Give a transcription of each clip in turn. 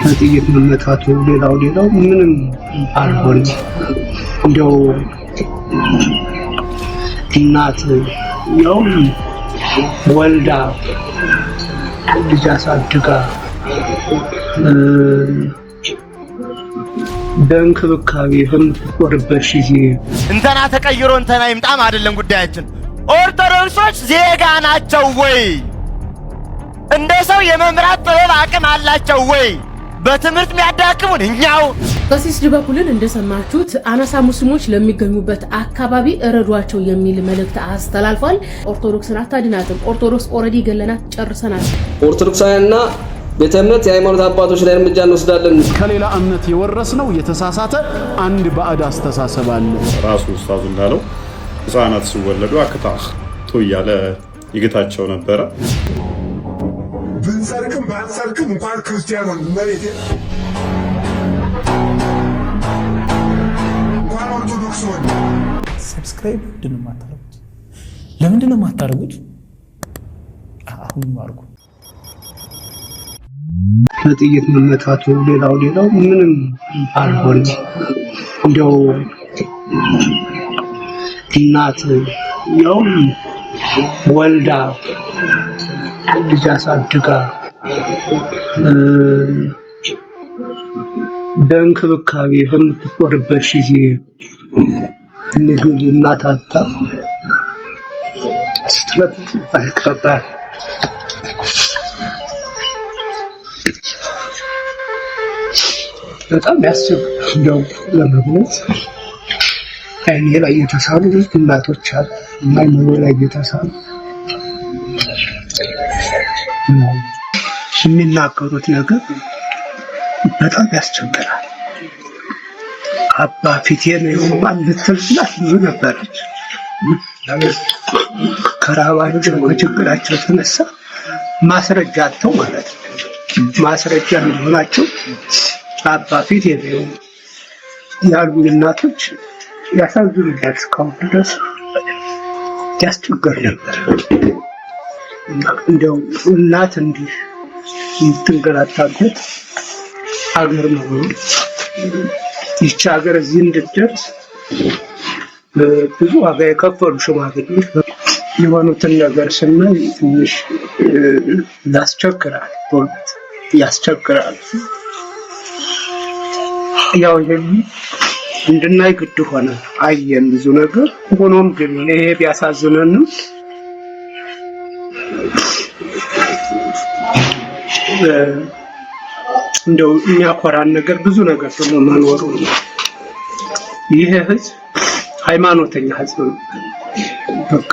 በጥይት መመታቱ ሌላው ምንም አልሆነ። እንደው እናት ያው ወልዳ ልጅ አሳድጋ በእንክብካቤ በምትቆርበት ጊዜ እንተና ተቀይሮ እንተና ይምጣም አይደለም ጉዳያችን። ኦርቶዶክሶች ዜጋ ናቸው ወይ? እንደ ሰው የመምራት ጥበብ አቅም አላቸው ወይ? በትምህርት የሚያዳክሙን እኛው። ቀሲስ ድበኩልን እንደሰማችሁት አናሳ ሙስሊሞች ለሚገኙበት አካባቢ እረዷቸው የሚል መልእክት አስተላልፏል። ኦርቶዶክስን አታድናትም፣ ኦርቶዶክስ ኦልሬዲ ገለናት ጨርሰናል። ኦርቶዶክሳውያንና ቤተ እምነት የሃይማኖት አባቶች ላይ እርምጃ እንወስዳለን። ከሌላ እምነት የወረስነው የተሳሳተ አንድ ባዕድ አስተሳሰብ አለ። ራሱ ኡስታዙ እንዳለው ሕፃናት ሲወለዱ አክታህ እያለ ይግታቸው ነበረ። ብንሰርቅም ባንሰርቅም እንኳን ክርስቲያኑን መሬት እንኳን ኦርቶዶክስ ሆነ። ሰብስክራይብ ለምንድን ነው የማታደርጉት? አሁን አድርጉ። በጥይት መመታቱ ሌላው ምንም አልሆነ። እንደው እናት ያው ወልዳ ልጅ አሳድጋ በእንክብካቤ በምትቆርበት ጊዜ ልጁን እናት አጣ ስትመት አይቀባል። በጣም ያስቸግራል። እንደው ለመግለጽ አይኔ ላይ የተሳሉ እናቶች አሉ፣ አይኔ ላይ የተሳሉ የሚናገሩት ነገር በጣም ያስቸግራል። አባ ፊቴ ነው የሆነው ልትልላት ብዙ ነበረች። ከራባቸው ከችግራቸው የተነሳ ማስረጃ አጥተው ማለት ነው። ማስረጃ እንደሆናቸው አባ ፊቴ ነው ያሉ እናቶች ያሳዝኑኛል። እስካሁን ድረስ ያስቸግር ነበር። እንደው እናት እንዲህ የምትንገላታበት ሀገር መሆኑ ይህች ሀገር እዚህ እንድትደርስ ብዙ ዋጋ የከፈሉ ሽማግሌዎች የሆኑትን ነገር ስናይ ትንሽ ያስቸግራል፣ በእውነት ያስቸግራል። ያው እንድናይ ግድ ሆነ፣ አየን ብዙ ነገር። ሆኖም ግን ይሄ ቢያሳዝነንም እንደው የሚያኮራን ነገር ብዙ ነገር ደግሞ መኖሩ ነው። ይሄ ህዝብ ሃይማኖተኛ ህዝብ ነው። በቃ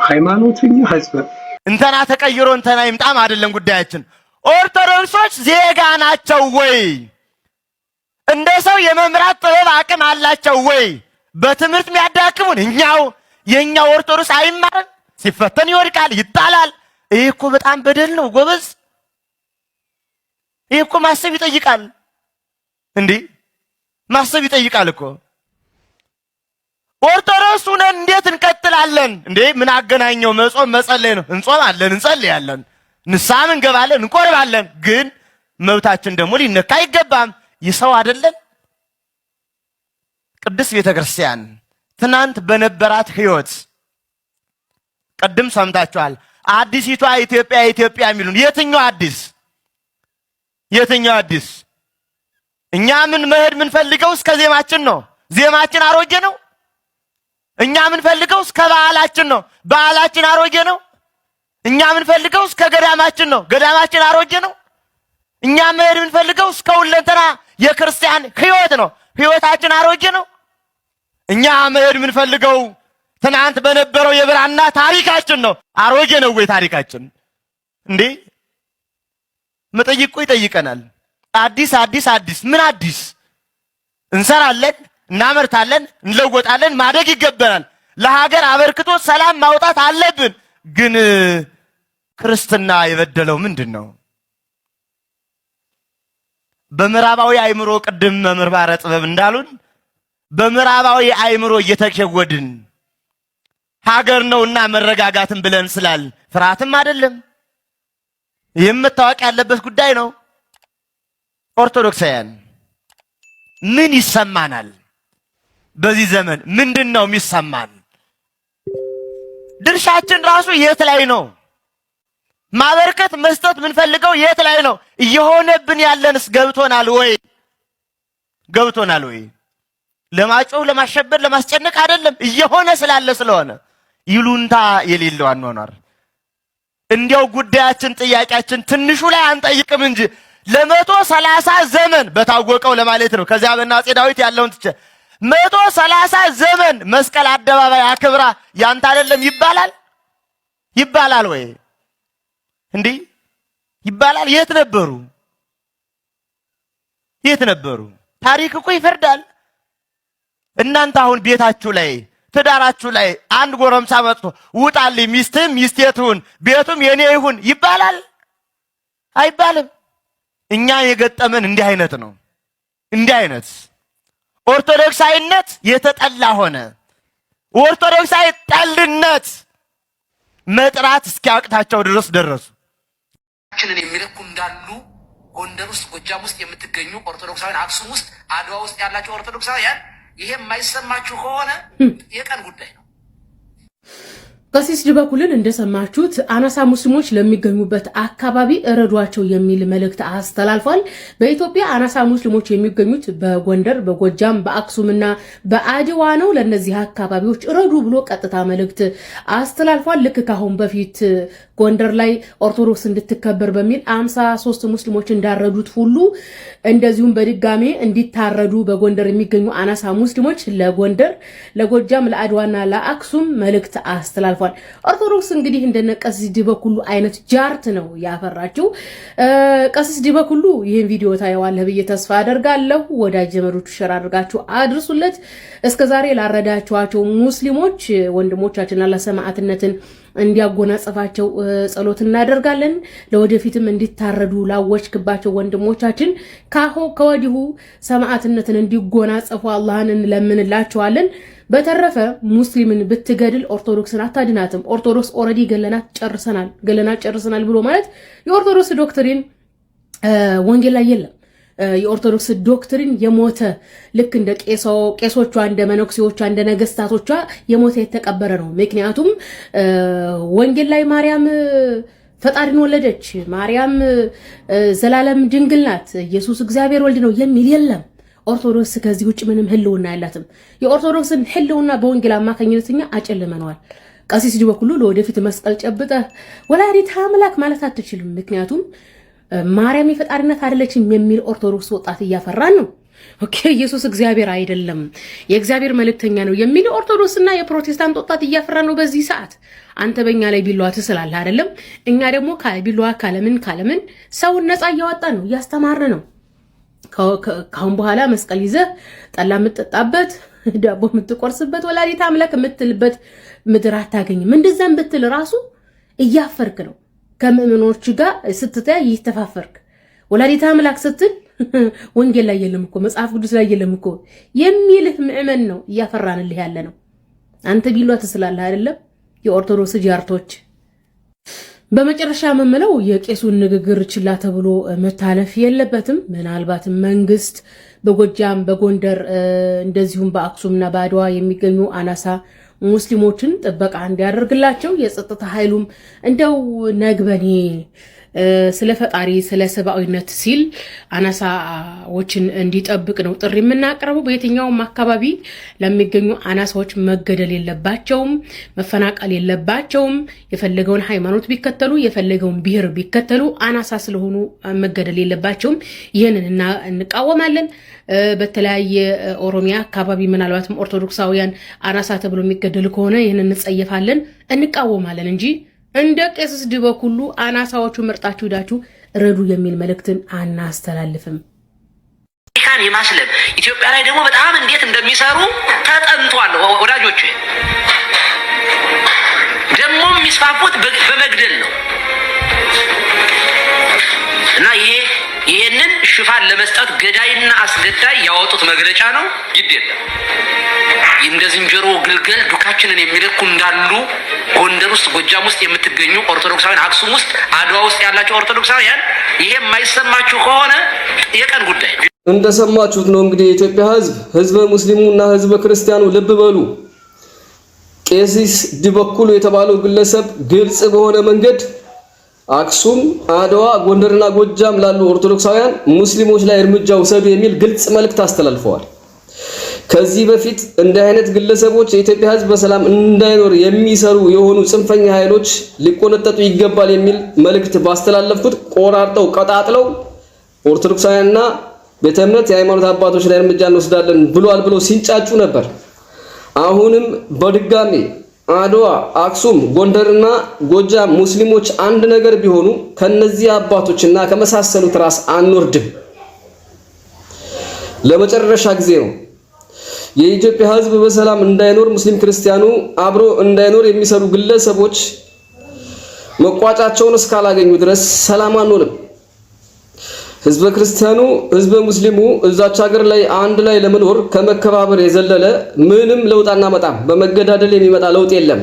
ሃይማኖተኛ ህዝብ ነው። እንተና ተቀይሮ እንተና ይምጣም አይደለም ጉዳያችን። ኦርቶዶክሶች ዜጋ ናቸው ወይ? እንደ ሰው የመምራት ጥበብ አቅም አላቸው ወይ? በትምህርት የሚያዳክሙን እኛው። የኛው ኦርቶዶክስ አይማርም፣ ሲፈተን ይወድቃል፣ ይጣላል። ይሄ እኮ በጣም በደል ነው ጎበዝ። ይሄ እኮ ማሰብ ይጠይቃል እንዴ! ማሰብ ይጠይቃል እኮ። ኦርቶዶክስ ሆነን እንዴት እንቀጥላለን እንዴ? ምን አገናኘው? መጾም መጸለይ ነው። እንጾማለን፣ እንጸልያለን፣ ንስሐም እንገባለን፣ እንቆርባለን። ግን መብታችን ደግሞ ሊነካ አይገባም። ይሰው አይደለን? ቅድስት ቤተክርስቲያን ትናንት በነበራት ህይወት ቀድም ሰምታችኋል። አዲሲቷ ኢትዮጵያ ኢትዮጵያ የሚሉን የትኛው አዲስ? የትኛው አዲስ? እኛ ምን መሄድ ምን ፈልገው እስከ ዜማችን ነው። ዜማችን አሮጌ ነው። እኛ ምን ፈልገው እስከ በዓላችን ነው። በዓላችን አሮጌ ነው። እኛ ምን ፈልገው እስከ ገዳማችን ነው። ገዳማችን አሮጌ ነው። እኛ መሄድ ምን ፈልገው እስከ ሁለንተና የክርስቲያን ህይወት ነው። ህይወታችን አሮጌ ነው። እኛ መሄድ ምን ፈልገው ትናንት በነበረው የብራና ታሪካችን ነው። አሮጌ ነው ወይ ታሪካችን እንዴ? መጠይቁ ይጠይቀናል። አዲስ አዲስ አዲስ ምን አዲስ? እንሰራለን፣ እናመርታለን፣ እንለወጣለን፣ ማደግ ይገባናል። ለሀገር አበርክቶ ሰላም ማውጣት አለብን። ግን ክርስትና የበደለው ምንድነው? በምዕራባዊ አእምሮ ቅድም መምህር ባረ ጥበብ እንዳሉን በምዕራባዊ አእምሮ እየተሸወድን ሀገር ነውና መረጋጋትን ብለን ስላል ፍርሃትም አይደለም። ይህም መታወቅ ያለበት ጉዳይ ነው። ኦርቶዶክሳውያን ምን ይሰማናል? በዚህ ዘመን ምንድነው የሚሰማን? ድርሻችን ራሱ የት ላይ ነው? ማበርከት መስጠት ምንፈልገው የት ላይ ነው? እየሆነብን ያለንስ ገብቶናል ወይ? ገብቶናል ወይ? ለማጮህ ለማሸበር ለማስጨነቅ አይደለም፣ እየሆነ ስላለ ስለሆነ ይሉንታ የሌለው አኗኗር። እንዲያው ጉዳያችን ጥያቄያችን ትንሹ ላይ አንጠይቅም እንጂ ለ130 ዘመን በታወቀው ለማለት ነው። ከዚያ በአፄ ዳዊት ያለውን ትቼ 130 ዘመን መስቀል አደባባይ አክብራ ያንተ አይደለም ይባላል? ይባላል ወይ? እንዴ ይባላል? የት ነበሩ? የት ነበሩ? ታሪክ እኮ ይፈርዳል። እናንተ አሁን ቤታችሁ ላይ ትዳራችሁ ላይ አንድ ጎረምሳ መጥቶ ውጣልኝ፣ ሚስትም ሚስቴ ትሁን ቤቱም የኔ ይሁን ይባላል? አይባልም። እኛ የገጠመን እንዲህ አይነት ነው። እንዲህ አይነት ኦርቶዶክሳዊነት የተጠላ ሆነ። ኦርቶዶክሳዊ ጠልነት መጥራት እስኪያቅታቸው ድረስ ደረሱ። ችንን የሚለኩ እንዳሉ ጎንደር ውስጥ ጎጃም ውስጥ የምትገኙ ኦርቶዶክሳውያን፣ አክሱም ውስጥ አድዋ ውስጥ ያላችሁ ኦርቶዶክሳውያን ይሄ የማይሰማችሁ ከሆነ የቀን ጉዳይ ነው። ቀሲስ ዲበኩልን እንደሰማችሁት አናሳ ሙስሊሞች ለሚገኙበት አካባቢ እረዷቸው የሚል መልእክት አስተላልፏል። በኢትዮጵያ አናሳ ሙስሊሞች የሚገኙት በጎንደር፣ በጎጃም፣ በአክሱምና በአድዋ ነው። ለነዚህ አካባቢዎች እረዱ ብሎ ቀጥታ መልእክት አስተላልፏል። ልክ ካሁን በፊት ጎንደር ላይ ኦርቶዶክስ እንድትከበር በሚል 53 ሙስሊሞች እንዳረዱት ሁሉ እንደዚሁም በድጋሜ እንዲታረዱ በጎንደር የሚገኙ አናሳ ሙስሊሞች ለጎንደር፣ ለጎጃም፣ ለአድዋና ለአክሱም መልእክት አስተላልፏል። ኦርቶዶክስ እንግዲህ እንደነ ቀሲስ ዲበኩሉ አይነት ጃርት ነው ያፈራችው። ቀሲስ ዲበኩሉ ይህን ቪዲዮ ታየዋለህ ብዬ ተስፋ አደርጋለሁ። ወዳጅ ዘመዶቹ ሸር አድርጋችሁ አድርሱለት። እስከዛሬ ላረዳችኋቸው ሙስሊሞች ወንድሞቻችንና ለሰማዕትነትን እንዲያጎናጽፋቸው ጸሎት እናደርጋለን። ለወደፊትም እንዲታረዱ ላወጅክባቸው ወንድሞቻችን ከወዲሁ ሰማዕትነትን እንዲጎናጽፉ አላህን እንለምንላቸዋለን። በተረፈ ሙስሊምን ብትገድል ኦርቶዶክስን አታድናትም። ኦርቶዶክስ ኦልሬዲ ገለናት ጨርሰናል ብሎ ማለት የኦርቶዶክስ ዶክትሪን ወንጌል ላይ የለም። የኦርቶዶክስ ዶክትሪን የሞተ ልክ እንደ ቄሶቿ እንደ መነኩሴዎቿ እንደ ነገስታቶቿ የሞተ የተቀበረ ነው። ምክንያቱም ወንጌል ላይ ማርያም ፈጣሪን ወለደች፣ ማርያም ዘላለም ድንግል ናት፣ ኢየሱስ እግዚአብሔር ወልድ ነው የሚል የለም። ኦርቶዶክስ ከዚህ ውጭ ምንም ህልውና የላትም። የኦርቶዶክስን ህልውና በወንጌል አማካኝነትኛ አጨልመነዋል። ቀሲስ ዲበኩሉ ለወደፊት መስቀል ጨብጠህ ወላዲተ አምላክ ማለት አትችልም። ምክንያቱም ማርያም የፈጣሪነት አይደለችም የሚል ኦርቶዶክስ ወጣት እያፈራን ነው። ኦኬ ኢየሱስ እግዚአብሔር አይደለም የእግዚአብሔር መልእክተኛ ነው የሚል ኦርቶዶክስና የፕሮቴስታንት ወጣት እያፈራን ነው በዚህ ሰዓት። አንተ በእኛ ላይ ቢሏ ትስላለህ አይደለም? እኛ ደግሞ ቢሏ ካለምን ሰውን ነፃ እያወጣን ነው፣ እያስተማርን ነው። ካሁን በኋላ መስቀል ይዘህ ጠላ የምትጠጣበት ዳቦ የምትቆርስበት ወላዲተ አምላክ የምትልበት ምድር አታገኝም። እንደዛም ብትል ራሱ እያፈርክ ነው። ከምእመኖች ጋር ስትተያ ይተፋፈርክ። ወላዲተ አምላክ ስትል ወንጌል ላይ የለም እኮ መጽሐፍ ቅዱስ ላይ የለም እኮ የሚልህ ምእመን ነው እያፈራንልህ ያለ ነው። አንተ ቢሏ ትስላለህ አይደለም? የኦርቶዶክስ ጃርቶች። በመጨረሻ መመለው የቄሱን ንግግር ችላ ተብሎ መታለፍ የለበትም። ምናልባት መንግስት በጎጃም በጎንደር እንደዚሁም በአክሱምና በአድዋ የሚገኙ አናሳ ሙስሊሞችን ጥበቃ እንዲያደርግላቸው የጸጥታ ኃይሉም እንደው ነግበኔ ስለ ፈጣሪ ስለ ሰብአዊነት ሲል አናሳዎችን እንዲጠብቅ ነው ጥሪ የምናቀርበው። በየትኛውም አካባቢ ለሚገኙ አናሳዎች መገደል የለባቸውም፣ መፈናቀል የለባቸውም። የፈለገውን ሃይማኖት ቢከተሉ የፈለገውን ብሔር ቢከተሉ አናሳ ስለሆኑ መገደል የለባቸውም። ይህንን እንቃወማለን። በተለያየ ኦሮሚያ አካባቢ ምናልባትም ኦርቶዶክሳውያን አናሳ ተብሎ የሚገደል ከሆነ ይህንን እንጸየፋለን፣ እንቃወማለን እንጂ እንደ ቀሲስ ዲበኩሉ አናሳዎቹ መርጣችሁ ሄዳችሁ ረዱ የሚል መልእክትን አናስተላልፍም። ኢካን የማስለም ኢትዮጵያ ላይ ደግሞ በጣም እንዴት እንደሚሰሩ ተጠንቷል ወዳጆች። ደግሞ የሚስፋፉት በመግደል ነው እና ይሄ ይህንን ሽፋን ለመስጠት ገዳይና አስገዳይ ያወጡት መግለጫ ነው። ግድ የለም እንደ ዝንጀሮ ግልገል ዱካችንን የሚለኩ እንዳሉ ጎንደር ውስጥ ጎጃም ውስጥ የምትገኙ ኦርቶዶክሳውያን፣ አክሱም ውስጥ አድዋ ውስጥ ያላቸው ኦርቶዶክሳውያን ይሄ የማይሰማችሁ ከሆነ የቀን ጉዳይ። እንደሰማችሁት ነው እንግዲህ የኢትዮጵያ ህዝበ ሙስሊሙና ህዝበ ክርስቲያኑ ልብ በሉ። ቄሲስ ዲበኩሉ የተባለው ግለሰብ ግልጽ በሆነ መንገድ አክሱም፣ አድዋ፣ ጎንደርና ጎጃም ላሉ ኦርቶዶክሳውያን ሙስሊሞች ላይ እርምጃ ውሰዱ የሚል ግልጽ መልእክት አስተላልፈዋል። ከዚህ በፊት እንደ አይነት ግለሰቦች የኢትዮጵያ ህዝብ በሰላም እንዳይኖር የሚሰሩ የሆኑ ጽንፈኛ ኃይሎች ሊቆነጠጡ ይገባል የሚል መልእክት ባስተላለፉት ቆራርጠው ቀጣጥለው ኦርቶዶክሳውያንና ቤተ እምነት የሃይማኖት አባቶች ላይ እርምጃ እንወስዳለን ብለው ሲንጫጩ ነበር። አሁንም በድጋሚ አድዋ፣ አክሱም፣ ጎንደርና ጎጃም ሙስሊሞች አንድ ነገር ቢሆኑ ከነዚህ አባቶችና ከመሳሰሉት ራስ አንወርድም። ለመጨረሻ ጊዜ ነው። የኢትዮጵያ ህዝብ በሰላም እንዳይኖር ሙስሊም ክርስቲያኑ አብሮ እንዳይኖር የሚሰሩ ግለሰቦች መቋጫቸውን እስካላገኙ ድረስ ሰላም አንሆንም። ህዝበ ክርስቲያኑ ህዝበ ሙስሊሙ እዛች ሀገር ላይ አንድ ላይ ለመኖር ከመከባበር የዘለለ ምንም ለውጥ አናመጣም። በመገዳደል የሚመጣ ለውጥ የለም።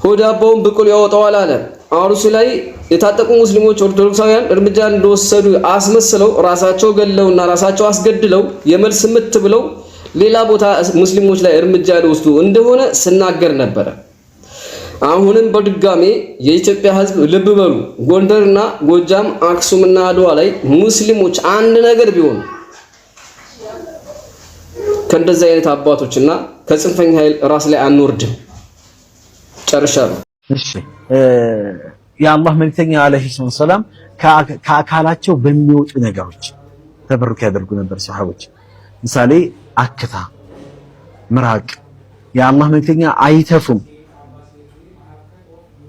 ሆዳባውን ብቁል ያወጣዋል አለ። አሩሲ ላይ የታጠቁ ሙስሊሞች ኦርቶዶክሳውያን እርምጃ እንደወሰዱ አስመስለው ራሳቸው ገለውና ራሳቸው አስገድለው የመልስ ምት ብለው ሌላ ቦታ ሙስሊሞች ላይ እርምጃ ሊወስዱ እንደሆነ ስናገር ነበር። አሁንም በድጋሜ የኢትዮጵያ ህዝብ ልብ በሉ። ጎንደርና ጎጃም፣ አክሱምና አድዋ ላይ ሙስሊሞች አንድ ነገር ቢሆኑ ከእንደዚህ አይነት አባቶችና ከጽንፈኛ ኃይል ራስ ላይ አንወርድም። ጨርሻለሁ። እሺ የአላህ መልእክተኛ አለይሂ ሰላም ከአካላቸው በሚወጡ ነገሮች ተበሩክ ያደርጉ ነበር ሰሃቦች። ምሳሌ አክታ፣ ምራቅ። የአላህ መልእክተኛ አይተፉም።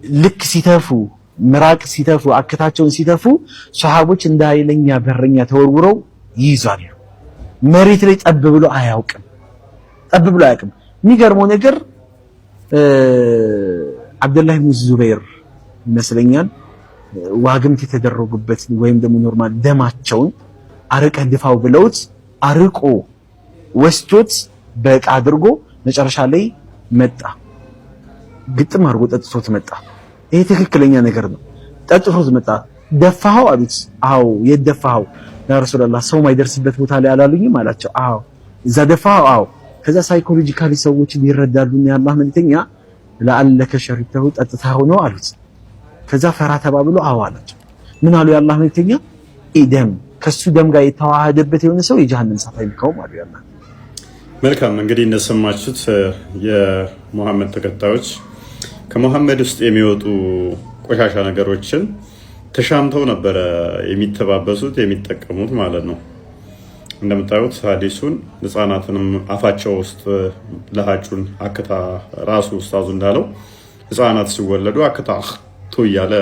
ልክ ሲተፉ ምራቅ ሲተፉ አክታቸውን ሲተፉ ሰሃቦች እንደ ኃይለኛ በረኛ ተወርውረው ይይዛሉ። መሬት ላይ ጠብ ብሎ አያውቅም። የሚገርመው ነገር አብዱላህ ኢብኑ ዙበይር ይመስለኛል ዋግምት የተደረጉበት ወይም ደግሞ ኖርማል ደማቸውን አርቀህ ድፋው ብለውት አርቆ ወስዶት በቃ አድርጎ መጨረሻ ላይ መጣ። ግጥም አድርጎ ጠጥቶት መጣ። ይሄ ትክክለኛ ነገር ነው። ጠጥቶት መጣ። ደፋኸው አሉት። አዎ የደፋኸው ያ ረሱላህ ሰው ማይደርስበት ቦታ ላይ አላሉኝም አላቸው። አዎ እዛ ደፋኸው። አዎ ከዛ ሳይኮሎጂካሊ ሰዎች ሊረዳሉና ያላህ መልእክተኛ ለአለከ ሸሪተው ጠጥታው ነው አሉት። ከዛ ፈራ ተባብሎ አዎ አላቸው። ምን አሉ ያላህ መልእክተኛ? ኢደም ከሱ ደም ጋር የተዋሃደበት የሆነ ሰው የጀሃነም እሳት አይልከውም አሉ ያላህ። መልካም እንግዲህ እንደሰማችሁት የሙሐመድ ተከታዮች ከሙሐመድ ውስጥ የሚወጡ ቆሻሻ ነገሮችን ተሻምተው ነበረ የሚተባበሱት የሚጠቀሙት ማለት ነው። እንደምታዩት ሐዲሱን ህፃናትንም አፋቸው ውስጥ ለሃጩን አክታ ራሱ ኡስታዙ እንዳለው ህፃናት ሲወለዱ አክታ ቱ እያለ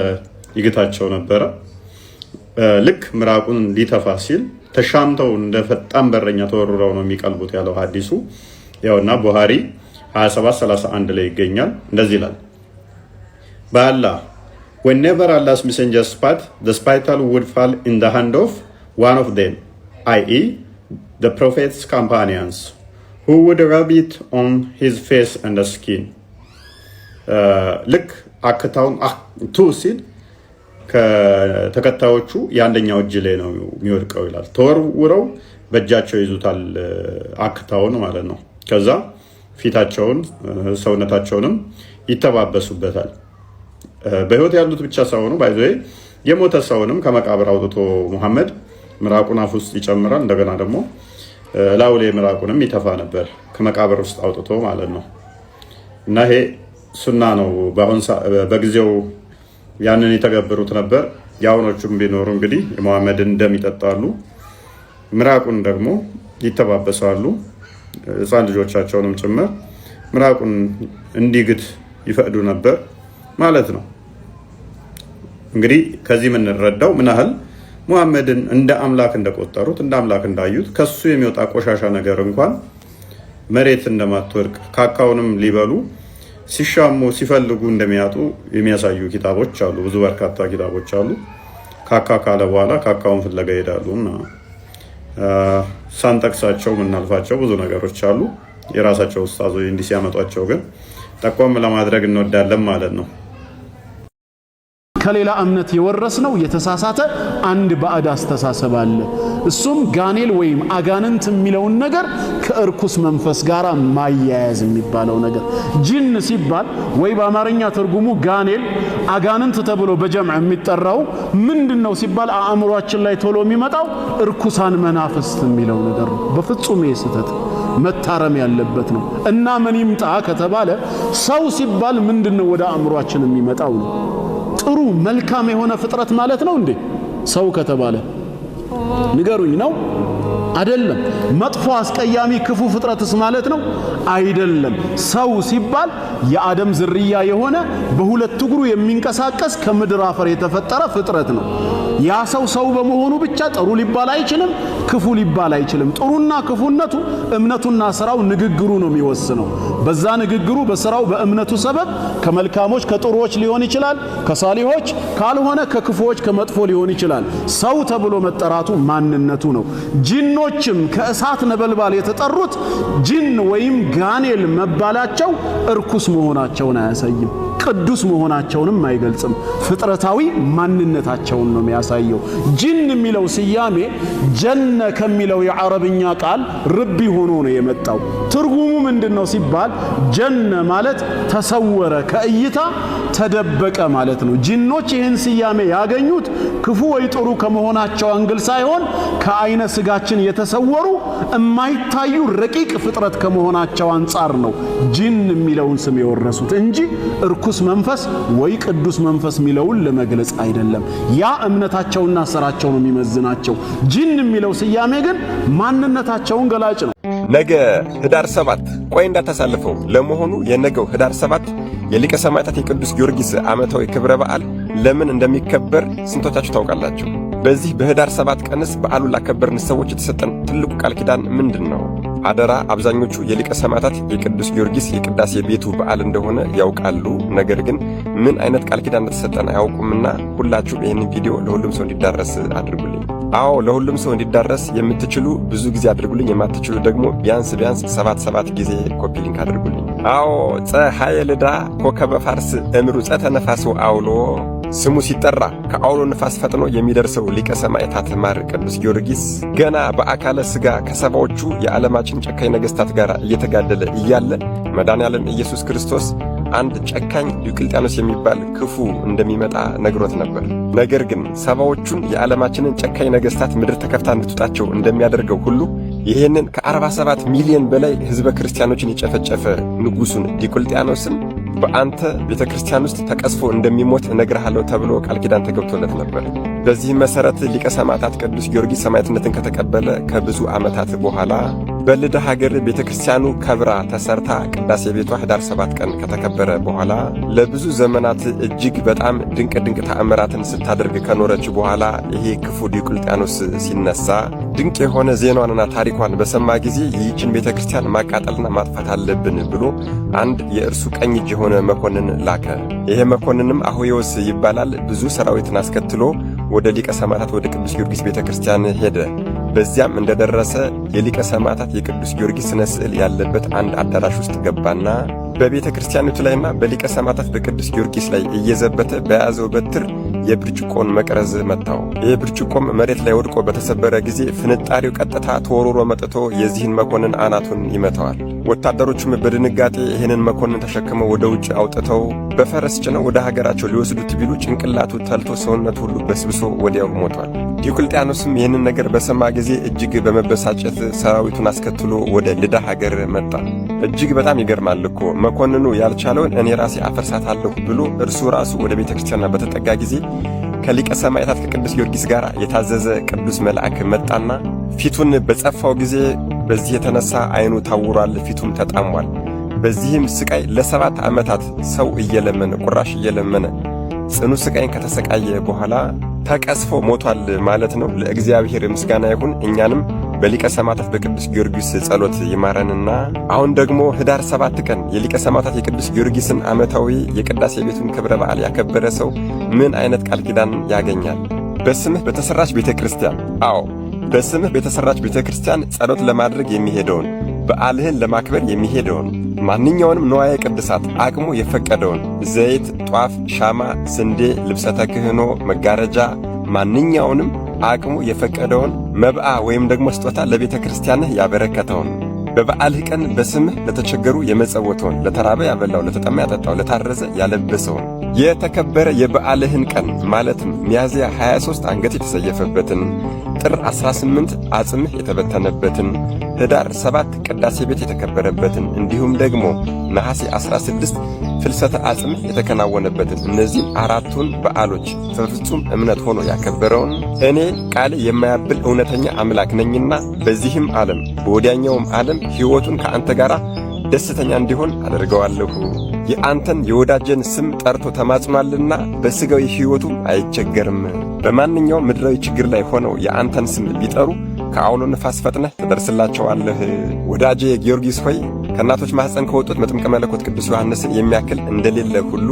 ይግታቸው ነበረ። ልክ ምራቁን ሊተፋ ሲል ተሻምተው እንደ ፈጣን በረኛ ተወርረው ነው የሚቀልቡት ያለው ሐዲሱ ያውና ቡሃሪ 27:31 ላይ ይገኛል። እንደዚህ ይላል በአላህ whenever Allah's messenger spat the spittle would fall in the hand of one of them, i.e. the prophet's companions, who would rub it on his face and the skin. ልክ አክታውን ቱ ሲል ከተከታዮቹ የአንደኛው እጅ ላይ ነው የሚወድቀው ይላል። ተወርውረው በእጃቸው ይዙታል አክታውን ማለት ነው። ከዛ ፊታቸውን ሰውነታቸውንም ይተባበሱበታል። በህይወት ያሉት ብቻ ሳይሆኑ ባይዘይ የሞተ ሰውንም ከመቃብር አውጥቶ ሙሐመድ ምራቁን አፍ ውስጥ ይጨምራል። እንደገና ደግሞ ላውሌ ምራቁንም ይተፋ ነበር ከመቃብር ውስጥ አውጥቶ ማለት ነው። እና ይሄ ሱና ነው። በጊዜው ያንን የተገበሩት ነበር። የአሁኖቹም ቢኖሩ እንግዲህ የሙሐመድን ደም ይጠጣሉ፣ ምራቁን ደግሞ ይተባበሳሉ። ህፃን ልጆቻቸውንም ጭምር ምራቁን እንዲግት ይፈቅዱ ነበር ማለት ነው። እንግዲህ ከዚህ የምንረዳው ምን ያህል ሙሐመድን እንደ አምላክ እንደቆጠሩት እንደ አምላክ እንዳዩት ከሱ የሚወጣ ቆሻሻ ነገር እንኳን መሬት እንደማትወድቅ ካካውንም ሊበሉ ሲሻሙ ሲፈልጉ እንደሚያጡ የሚያሳዩ ኪታቦች አሉ። ብዙ በርካታ ኪታቦች አሉ። ካካ ካለ በኋላ ካካውን ፍለጋ ይሄዳሉና ሳንጠቅሳቸው ምናልፋቸው ብዙ ነገሮች አሉ። የራሳቸው ኡስታዞች እንዲህ ሲያመጧቸው ግን ጠቆም ለማድረግ እንወዳለን ማለት ነው። ከሌላ እምነት የወረስነው የተሳሳተ አንድ ባዕድ አስተሳሰብ አለ። እሱም ጋኔል ወይም አጋንንት የሚለውን ነገር ከእርኩስ መንፈስ ጋር ማያያዝ የሚባለው ነገር። ጂን ሲባል ወይ በአማርኛ ትርጉሙ ጋኔል አጋንንት ተብሎ በጀምዕ የሚጠራው ምንድነው ሲባል አእምሯችን ላይ ቶሎ የሚመጣው እርኩሳን መናፍስት የሚለው ነገር ነው። በፍጹም ይሄ ስህተት መታረም ያለበት ነው። እና ምን ይምጣ ከተባለ ሰው ሲባል ምንድነው ወደ አእምሯችን የሚመጣው ነው። ጥሩ መልካም የሆነ ፍጥረት ማለት ነው እንዴ ሰው ከተባለ? ንገሩኝ። ነው አይደለም? መጥፎ አስቀያሚ ክፉ ፍጥረትስ ማለት ነው አይደለም። ሰው ሲባል የአደም ዝርያ የሆነ በሁለት እግሩ የሚንቀሳቀስ ከምድር አፈር የተፈጠረ ፍጥረት ነው። ያ ሰው በመሆኑ ብቻ ጥሩ ሊባል አይችልም፣ ክፉ ሊባል አይችልም። ጥሩና ክፉነቱ እምነቱና ስራው ንግግሩ ነው የሚወስነው። በዛ ንግግሩ በስራው በእምነቱ ሰበብ ከመልካሞች ከጥሩዎች ሊሆን ይችላል፣ ከሳሊሆች ካልሆነ ከክፉዎች ከመጥፎ ሊሆን ይችላል። ሰው ተብሎ መጠራቱ ማንነቱ ነው። ጂኖችም ከእሳት ነበልባል የተጠሩት ጂን ወይም ጋኔል መባላቸው እርኩስ መሆናቸውን አያሳይም፣ ቅዱስ መሆናቸውንም አይገልጽም። ፍጥረታዊ ማንነታቸውን ነው የሚያሳየው። ጂን የሚለው ስያሜ ጀነ ከሚለው የአረብኛ ቃል ርቢ ሆኖ ነው የመጣው። ትርጉሙ ምንድነው ሲባል ጀነ ማለት ተሰወረ፣ ከእይታ ተደበቀ ማለት ነው። ጂኖች ይህን ስያሜ ያገኙት ክፉ ወይ ጥሩ ከመሆናቸው አንግል ሳይሆን ከአይነ ስጋችን የተሰወሩ የማይታዩ ረቂቅ ፍጥረት ከመሆናቸው አንጻር ነው ጂን የሚለውን ስም የወረሱት እንጂ እርኩስ መንፈስ ወይ ቅዱስ መንፈስ የሚለውን ለመግለጽ አይደለም። ያ እምነታቸውና ስራቸው ነው የሚመዝናቸው። ጂን የሚለው ስያሜ ግን ማንነታቸውን ገላጭ ነው። ነገ ህዳር 7 ቆይ እንዳታሳልፈው። ለመሆኑ የነገው ህዳር 7 የሊቀ ሰማዕታት የቅዱስ ጊዮርጊስ ዓመታዊ ክብረ በዓል ለምን እንደሚከበር ስንቶቻችሁ ታውቃላችሁ? በዚህ በህዳር 7 ቀንስ በዓሉን ላከበርን ሰዎች የተሰጠን ትልቁ ቃል ኪዳን ምንድነው? አደራ አብዛኞቹ የሊቀ ሰማዕታት የቅዱስ ጊዮርጊስ የቅዳሴ ቤቱ በዓል እንደሆነ ያውቃሉ። ነገር ግን ምን አይነት ቃል ኪዳን እንደተሰጠን አያውቁምና ሁላችሁም ይህንን ቪዲዮ ለሁሉም ሰው እንዲዳረስ አድርጉልኝ። አዎ ለሁሉም ሰው እንዲዳረስ የምትችሉ ብዙ ጊዜ አድርጉልኝ፣ የማትችሉ ደግሞ ቢያንስ 7 ጊዜ ኮፒ ሊንክ አድርጉልኝ። አዎ ፀሐይ ልዳ ኮከበ ፋርስ እምሩ ጸተ ነፋስ አውሎ ስሙ ሲጠራ ከአውሎ ነፋስ ፈጥኖ የሚደርሰው ሊቀ ሰማዕታት ማር ቅዱስ ጊዮርጊስ ገና በአካለ ሥጋ ከሰባዎቹ የዓለማችን ጨካኝ ነገሥታት ጋር እየተጋደለ እያለ መድኃኔዓለም ኢየሱስ ክርስቶስ አንድ ጨካኝ ዲዮቅልጥያኖስ የሚባል ክፉ እንደሚመጣ ነግሮት ነበር። ነገር ግን ሰባዎቹን የዓለማችንን ጨካኝ ነገሥታት ምድር ተከፍታ እንድትውጣቸው እንደሚያደርገው ሁሉ ይሄንን ከ47 ሚሊዮን በላይ ሕዝበ ክርስቲያኖችን የጨፈጨፈ ንጉሡን ዲዮቅልጥያኖስን በአንተ ቤተ ክርስቲያን ውስጥ ተቀስፎ እንደሚሞት እነግርሃለሁ ተብሎ ቃል ኪዳን ተገብቶለት ነበር። በዚህም መሠረት ሊቀ ሰማዕታት ቅዱስ ጊዮርጊስ ሰማዕትነትን ከተቀበለ ከብዙ ዓመታት በኋላ በልዳ ሀገር ቤተ ክርስቲያኑ ከብራ ተሰርታ ቅዳሴ ቤቷ ህዳር 7 ቀን ከተከበረ በኋላ ለብዙ ዘመናት እጅግ በጣም ድንቅ ተአምራትን ስታደርግ ከኖረች በኋላ ይሄ ክፉ ዲዮቅልጥያኖስ ሲነሳ ድንቅ የሆነ ዜናዋንና ታሪኳን በሰማ ጊዜ ይህችን ቤተ ክርስቲያን ማቃጠልና ማጥፋት አለብን ብሎ አንድ የእርሱ ቀኝ እጅ የሆነ መኮንን ላከ። ይሄ መኮንንም አሁዮስ ይባላል። ብዙ ሰራዊትን አስከትሎ ወደ ሊቀ ሰማዕታት ወደ ቅዱስ ጊዮርጊስ ቤተ ክርስቲያን ሄደ። በዚያም እንደደረሰ የሊቀ ሰማዕታት የቅዱስ ጊዮርጊስ ስነ ስዕል ያለበት አንድ አዳራሽ ውስጥ ገባና በቤተ ክርስቲያኒቱ ላይና በሊቀ ሰማዕታት በቅዱስ ጊዮርጊስ ላይ እየዘበተ በያዘው በትር የብርጭቆን መቅረዝ መታው። ይህ ብርጭቆም መሬት ላይ ወድቆ በተሰበረ ጊዜ ፍንጣሪው ቀጥታ ተወርውሮ መጥቶ የዚህን መኮንን አናቱን ይመታዋል። ወታደሮቹም በድንጋጤ ይህንን መኮንን ተሸክመው ወደ ውጭ አውጥተው በፈረስ ጭነው ወደ ሀገራቸው ሊወስዱት ቢሉ ጭንቅላቱ ተልቶ ሰውነቱ ሁሉ በስብሶ ወዲያው ሞቷል። ዲዮቅልጥያኖስም ይህንን ነገር በሰማ ጊዜ እጅግ በመበሳጨት ሰራዊቱን አስከትሎ ወደ ልዳ ሀገር መጣ። እጅግ በጣም ይገርማል እኮ መኮንኑ ያልቻለውን እኔ ራሴ አፈርሳታለሁ ብሎ እርሱ ራሱ ወደ ቤተ ክርስቲያኗ በተጠጋ ጊዜ ከሊቀ ሰማዕታት ከቅዱስ ጊዮርጊስ ጋር የታዘዘ ቅዱስ መልአክ መጣና ፊቱን በጸፋው ጊዜ በዚህ የተነሳ ዓይኑ ታውሯል፣ ፊቱም ተጣሟል። በዚህም ስቃይ ለ7 ዓመታት ሰው እየለመነ ቁራሽ እየለመነ ጽኑ ስቃይን ከተሰቃየ በኋላ ተቀስፎ ሞቷል ማለት ነው። ለእግዚአብሔር ምስጋና ይሁን። እኛንም በሊቀ ሰማዕታት በቅዱስ ጊዮርጊስ ጸሎት ይማረንና አሁን ደግሞ ህዳር 7 ቀን የሊቀ ሰማዕታት የቅዱስ ጊዮርጊስን ዓመታዊ የቅዳሴ ቤቱን ክብረ በዓል ያከበረ ሰው ምን አይነት ቃል ኪዳን ያገኛል? በስምህ በተሰራች ቤተክርስቲያን፣ አዎ በስምህ በተሰራች ቤተክርስቲያን ጸሎት ለማድረግ የሚሄደውን፣ በዓልህን ለማክበር የሚሄደውን፣ ማንኛውንም ንዋየ ቅድሳት አቅሙ የፈቀደውን ዘይት፣ ጧፍ፣ ሻማ፣ ስንዴ፣ ልብሰ ተክህኖ፣ መጋረጃ፣ ማንኛውንም አቅሙ የፈቀደውን መብአ ወይም ደግሞ ስጦታ ለቤተ ክርስቲያንህ ያበረከተውን፣ በበዓልህ ቀን በስምህ ለተቸገሩ የመጸወተውን፣ ለተራበ ያበላው፣ ለተጠማ ያጠጣው፣ ለታረዘ ያለበሰውን፣ የተከበረ የበዓልህን ቀን ማለትም ሚያዝያ 23 አንገት የተሰየፈበትን፣ ጥር 18 አጽምህ የተበተነበትን፣ ህዳር 7 ቅዳሴ ቤት የተከበረበትን እንዲሁም ደግሞ ነሐሴ 16 ፍልሰተ አጽምህ የተከናወነበትን እነዚህ አራቱን በዓሎች በፍጹም እምነት ሆኖ ያከበረውን እኔ ቃል የማያብል እውነተኛ አምላክ ነኝና በዚህም ዓለም በወዲያኛውም ዓለም ሕይወቱን ከአንተ ጋር ደስተኛ እንዲሆን አደርገዋለሁ። የአንተን የወዳጀን ስም ጠርቶ ተማጽኗልና በሥጋዊ ሕይወቱም አይቸገርም። በማንኛውም ምድራዊ ችግር ላይ ሆነው የአንተን ስም ቢጠሩ ከአውሎ ነፋስ ፈጥነህ ትደርስላቸዋለህ። ወዳጄ ጊዮርጊስ ሆይ ከእናቶች ማኅፀን ከወጡት መጥምቀ መለኮት ቅዱስ ዮሐንስን የሚያክል እንደሌለ ሁሉ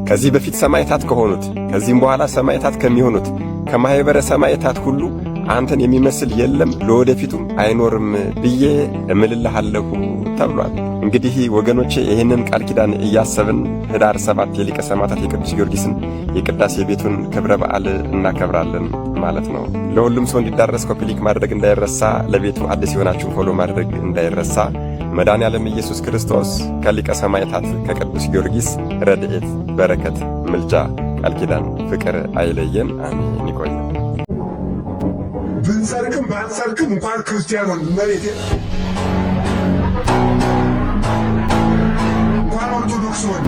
ከዚህ በፊት ሰማዕታት ከሆኑት ከዚህም በኋላ ሰማዕታት ከሚሆኑት ከማኅበረ ሰማዕታት ሁሉ አንተን የሚመስል የለም ለወደፊቱም አይኖርም ብዬ እምልልሃለሁ ተብሏል። እንግዲህ ወገኖቼ ይህንን ቃል ኪዳን እያሰብን ህዳር 7 የሊቀ ሰማዕታት የቅዱስ ጊዮርጊስን የቅዳሴ ቤቱን ክብረ በዓል እናከብራለን ማለት ነው። ለሁሉም ሰው እንዲዳረስ ኮፒ ሊንክ ማድረግ እንዳይረሳ፣ ለቤቱ አዲስ የሆናችሁ ፎሎ ማድረግ እንዳይረሳ። መድኃኔዓለም ኢየሱስ ክርስቶስ ከሊቀ ሰማዕታት ከቅዱስ ጊዮርጊስ ረድኤት፣ በረከት፣ ምልጃ፣ ቃል ኪዳን፣ ፍቅር አይለየን። አሜን። ይቆይ። ብንሰርቅም ባንሰርቅም እንኳን ክርስቲያኑን መሬት እንኳን ኦርቶዶክስ ሆነ